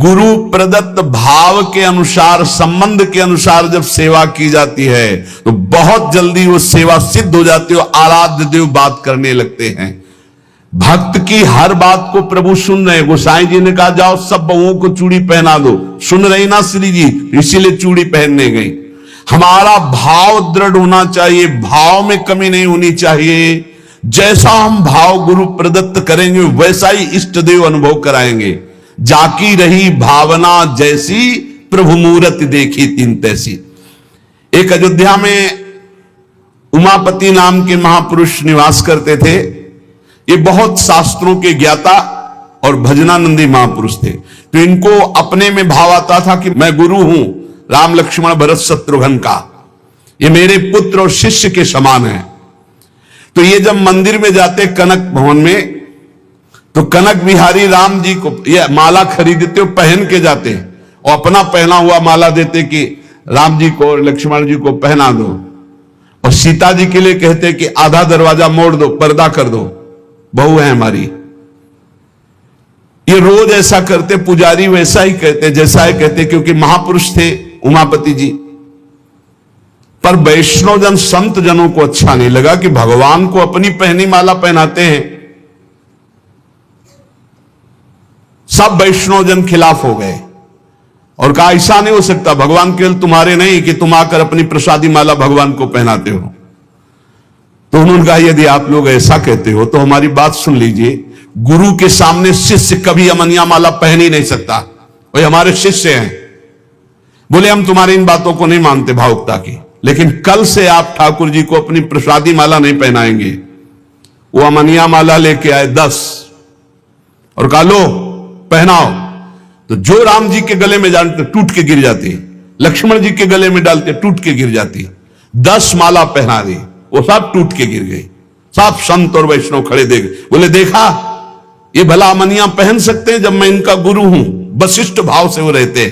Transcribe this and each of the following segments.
गुरु प्रदत्त भाव के अनुसार, संबंध के अनुसार जब सेवा की जाती है तो बहुत जल्दी वो सेवा सिद्ध हो जाती है, आराध्य देव बात करने लगते हैं। भक्त की हर बात को प्रभु सुन रहे हैं। गोसाई जी ने कहा जाओ सब बहुओं को चूड़ी पहना दो, सुन रही ना श्री जी, इसीलिए चूड़ी पहनने गई। हमारा भाव दृढ़ होना चाहिए, भाव में कमी नहीं होनी चाहिए। जैसा हम भाव गुरु प्रदत्त करेंगे वैसा ही इष्ट देव अनुभव कराएंगे। जाकी रही भावना जैसी, प्रभु मूरत देखी तीन तैसी। एक अयोध्या में उमापति नाम के महापुरुष निवास करते थे। ये बहुत शास्त्रों के ज्ञाता और भजनानंदी महापुरुष थे। तो इनको अपने में भाव आता था कि मैं गुरु हूं राम लक्ष्मण भरत शत्रुघ्न का, ये मेरे पुत्र और शिष्य के समान है। तो ये जब मंदिर में जाते कनक भवन में, तो कनक बिहारी राम जी को ये माला खरीदते, पहन के जाते और अपना पहना हुआ माला देते कि राम जी को लक्ष्मण जी को पहना दो, और सीता जी के लिए कहते कि आधा दरवाजा मोड़ दो, पर्दा कर दो, बहू है हमारी। ये रोज ऐसा करते। पुजारी वैसा ही कहते, जैसा ही कहते, क्योंकि महापुरुष थे उमापति जी। पर वैष्णव जन संत जनों को अच्छा नहीं लगा कि भगवान को अपनी पहनी माला पहनाते हैं। सब वैष्णव जन खिलाफ हो गए और कहा ऐसा नहीं हो सकता, भगवान केवल तुम्हारे नहीं कि तुम आकर अपनी प्रसादी माला भगवान को पहनाते हो। तो उन्होंने कहा यदि आप लोग ऐसा कहते हो तो हमारी बात सुन लीजिए। गुरु के सामने शिष्य कभी अमनिया माला पहन ही नहीं सकता, वही हमारे शिष्य हैं। बोले हम तुम्हारी इन बातों को नहीं मानते भावुकता की, लेकिन कल से आप ठाकुर जी को अपनी प्रसादी माला नहीं पहनाएंगे। वो अमनिया माला लेके आए 10 और कहा लो पहनाओ। तो जो राम जी के गले में डालते टूट के गिर जाती, लक्ष्मण जी के गले में डालते टूट के गिर जाती। 10 माला पहना दी, वो सब टूट के गिर गई। सब संत और वैष्णव खड़े देख बोले देखा ये भला अमनिया पहन सकते हैं जब मैं इनका गुरु हूं। वशिष्ठ भाव से वो रहते।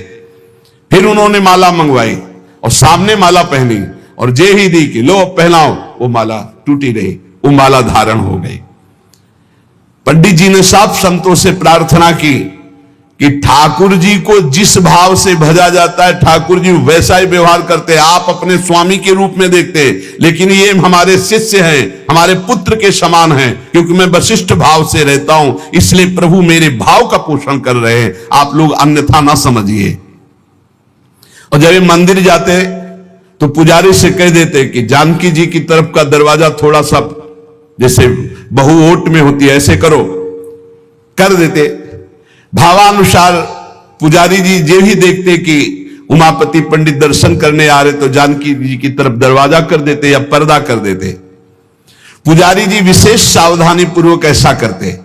फिर उन्होंने माला मंगवाई और सामने माला पहनी और जे ही दी कि लो पहनाओ, वो माला टूटी रही, वो माला धारण हो गई। पंडित जी ने सब संतों से प्रार्थना की कि ठाकुर जी को जिस भाव से भजा जाता है ठाकुर जी वैसा ही व्यवहार करते हैं। आप अपने स्वामी के रूप में देखते हैं, लेकिन ये हमारे शिष्य हैं, हमारे पुत्र के समान हैं। क्योंकि मैं वशिष्ठ भाव से रहता हूं, इसलिए प्रभु मेरे भाव का पोषण कर रहे हैं, आप लोग अन्यथा ना समझिए। और जब ये मंदिर जाते तो पुजारी से कह देते कि जानकी जी की तरफ का दरवाजा थोड़ा सा जैसे बहु ओट में होती है ऐसे करो, कर देते। भावानुसार पुजारी जी जे ही देखते कि उमापति पंडित दर्शन करने आ रहे तो जानकी जी की तरफ दरवाजा कर देते या पर्दा कर देते। पुजारी जी विशेष सावधानी पूर्वक ऐसा करते।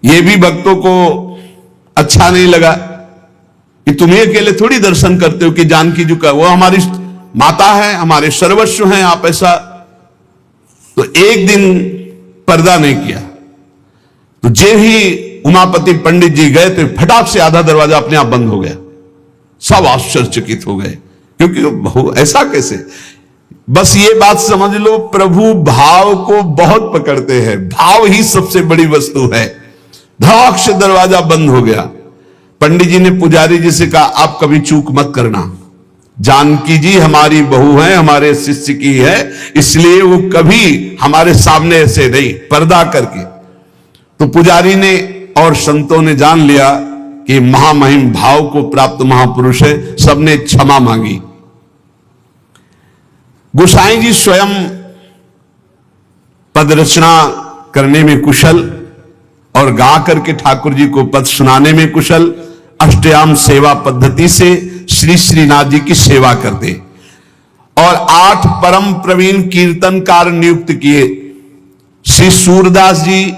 ये भी भक्तों को अच्छा नहीं लगा कि तुम्हें अकेले थोड़ी दर्शन करते हो कि जानकी जी का, वो हमारी माता है, हमारे सर्वस्व हैं, आप ऐसा। तो एक दिन पर्दा नहीं किया। तो जे ही उमापति पंडित जी गए तो फटाक से आधा दरवाजा अपने आप बंद हो गया। सब आश्चर्यचकित हो गए, क्योंकि ऐसा कैसे। बस ये बात समझ लो, प्रभु भाव को बहुत पकड़ते हैं। भाव ही सबसे बड़ी वस्तु है। धड़ाक से दरवाजा बंद हो गया। पंडित जी ने पुजारी जी से कहा आप कभी चूक मत करना, जानकी जी हमारी बहू है, हमारे शिष्य की है, इसलिए वो कभी हमारे सामने ऐसे नहीं, पर्दा करके। तो पुजारी ने और संतों ने जान लिया कि महामहिम भाव को प्राप्त महापुरुष है। सबने क्षमा मांगी। गोसाई जी स्वयं पद रचना करने में कुशल और गा करके ठाकुर जी को पद सुनाने में कुशल। अष्टयाम सेवा पद्धति से श्री श्रीनाथ जी की सेवा करते और 8 परम प्रवीण कीर्तनकार नियुक्त किए। श्री सूरदास जी,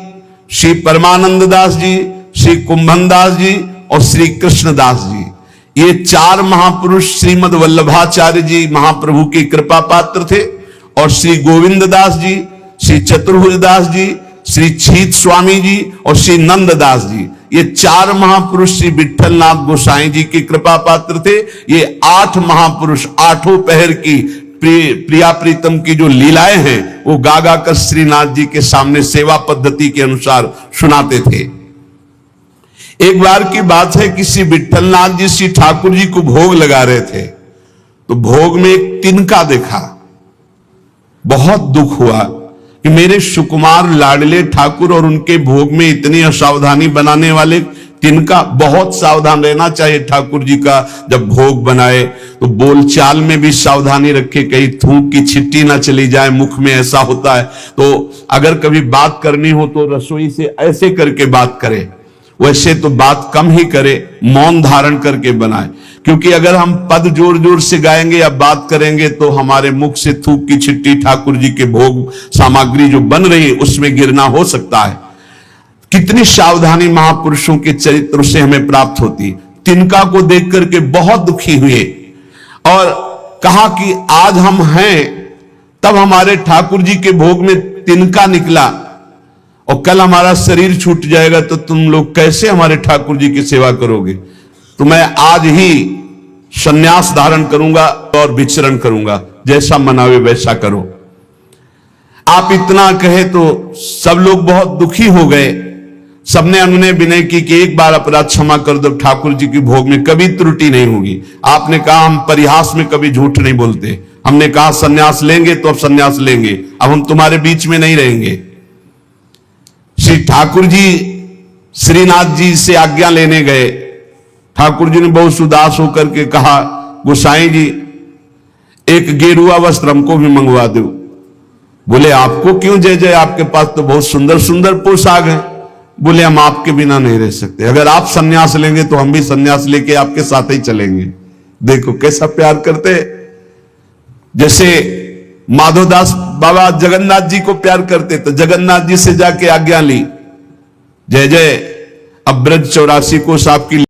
श्री परमानंद दास जी, श्री कुंभन दास जी और श्री कृष्णदास जी, ये 4 महापुरुष श्रीमद वल्लभाचार्य जी महाप्रभु की कृपा पात्र थे। और श्री गोविंद दास जी, श्री चतुर्भुज दास जी, श्री छीत स्वामी जी और श्री नंददास जी, ये 4 महापुरुष श्री विठलनाथ गोसाई जी की कृपा पात्र थे। ये 8 महापुरुष 8 पहर की प्रिया प्रीतम की जो लीलाएं हैं वो गा गा कर श्रीनाथ जी के सामने सेवा पद्धति के अनुसार सुनाते थे। एक बार की बात है, किसी विठलनाथ जी श्री ठाकुर जी को भोग लगा रहे थे, तो भोग में एक तिनका देखा। बहुत दुख हुआ कि मेरे सुकुमार लाडले ठाकुर और उनके भोग में इतनी असावधानी बनाने वाले तिनका। बहुत सावधान रहना चाहिए ठाकुर जी का, जब भोग बनाए तो बोलचाल में भी सावधानी रखे, कहीं थूक की छिट्टी ना चली जाए मुख में, ऐसा होता है। तो अगर कभी बात करनी हो तो रसोई से ऐसे करके बात करे, वैसे तो बात कम ही करे, मौन धारण करके बनाए, क्योंकि अगर हम पद जोर जोर से गाएंगे या बात करेंगे तो हमारे मुख से थूक की छिट्टी ठाकुर जी के भोग सामग्री जो बन रही है उसमें गिरना हो सकता है। कितनी सावधानी महापुरुषों के चरित्र से हमें प्राप्त होती। तिनका को देख करके बहुत दुखी हुए और कहा कि आज हम हैं, तब हमारे ठाकुर जी के भोग में तिनका निकला और कल हमारा शरीर छूट जाएगा तो तुम लोग कैसे हमारे ठाकुर जी की सेवा करोगे। तो मैं आज ही संन्यास धारण करूंगा और विचरण करूंगा, जैसा मनावे वैसा करो। आप इतना कहे तो सब लोग बहुत दुखी हो गए। सबने अनुनय विनय की कि एक बार अपराध क्षमा कर दो, ठाकुर जी की भोग में कभी त्रुटि नहीं होगी। आपने कहा हम परिहास में कभी झूठ नहीं बोलते, हमने कहा सन्यास लेंगे तो अब सन्यास लेंगे, अब हम तुम्हारे बीच में नहीं रहेंगे। श्री ठाकुर जी श्रीनाथ जी से आज्ञा लेने गए। ठाकुर जी ने बहुत उदास होकर के कहा, गोसाई जी एक गेरुआ वस्त्र हमको भी मंगवा दो। बोले आपको क्यों जय जय, आपके पास तो बहुत सुंदर सुंदर पोशाक है। बोले हम आपके बिना नहीं रह सकते, अगर आप सन्यास लेंगे तो हम भी सन्यास लेके आपके साथ ही चलेंगे। देखो कैसा प्यार करते, जैसे माधोदास बाबा जगन्नाथ जी को प्यार करते, तो जगन्नाथ जी से जाके आज्ञा ली, जय जय अब ब्रज 84 कोस आपकी